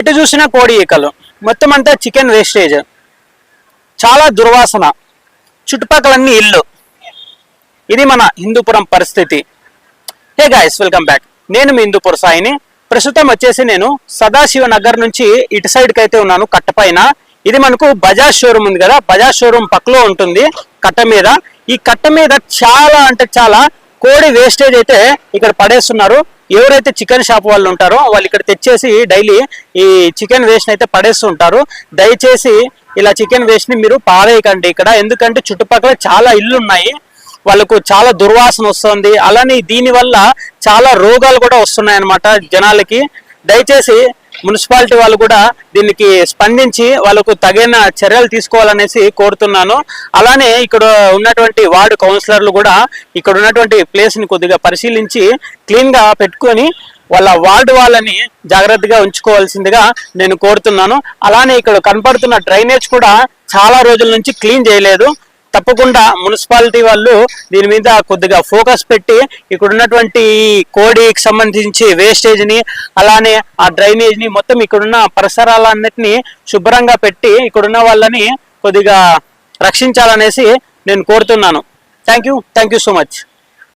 ఎటు చూసిన కోడి ఈకలు, మొత్తం అంతా చికెన్ వేస్టేజ్, చాలా దుర్వాసన, చుట్టుపక్కలన్నీ ఇల్లు. ఇది మన హిందూపురం పరిస్థితి. Hey guys, welcome back. నేను మీ హిందూపుర సాయిని. ప్రస్తుతం వచ్చేసి నేను సదాశివ నగర్ నుంచి ఇటు సైడ్కి అయితే ఉన్నాను, కట్టపైన. ఇది మనకు బజాజ్ షోరూమ్ ఉంది కదా, బజాజ్ షోరూమ్ పక్కలో ఉంటుంది కట్ట మీద. ఈ కట్ట మీద చాలా అంటే చాలా కోడి వేస్టేజ్ అయితే ఇక్కడ పడేస్తున్నారు. ఎవరైతే చికెన్ షాప్ వాళ్ళు ఉంటారో వాళ్ళు ఇక్కడ తెచ్చేసి డైలీ ఈ చికెన్ వేస్ట్ అయితే పడేస్తుంటారు. దయచేసి ఇలా చికెన్ వేస్ట్ ని మీరు పారేయకండి ఇక్కడ, ఎందుకంటే చుట్టుపక్కల చాలా ఇల్లు ఉన్నాయి, వాళ్ళకు చాలా దుర్వాసన వస్తుంది. అలానే దీనివల్ల చాలా రోగాలు కూడా వస్తున్నాయి అన్నమాట జనాలకి. దయచేసి మున్సిపాలిటీ వాళ్ళు కూడా దీనికి స్పందించి వాళ్ళకు తగిన చర్యలు తీసుకోవాలనేసి కోరుతున్నాను. అలానే ఇక్కడ ఉన్నటువంటి వార్డు కౌన్సిలర్లు కూడా ఇక్కడ ఉన్నటువంటి ప్లేస్ ని కొద్దిగా పరిశీలించి క్లీన్ గా పెట్టుకొని వాళ్ళ వార్డు వాళ్ళని జాగ్రత్తగా ఉంచుకోవాల్సిందిగా నేను కోరుతున్నాను. అలానే ఇక్కడ కనపడుతున్న డ్రైనేజ్ కూడా చాలా రోజుల నుంచి క్లీన్ చేయలేదు. తప్పకుండా మున్సిపాలిటీ వాళ్ళు దీని మీద కొద్దిగా ఫోకస్ పెట్టి ఇక్కడ ఉన్నటువంటి కోడికి సంబంధించి వేస్టేజ్ ని అలానే ఆ డ్రైనేజ్ ని మొత్తం ఇక్కడున్న పరిసరాలన్నిటిని శుభ్రంగా పెట్టి ఇక్కడున్న వాళ్ళని కొద్దిగా రక్షించాలనేసి నేను కోరుతున్నాను. Thank you so much.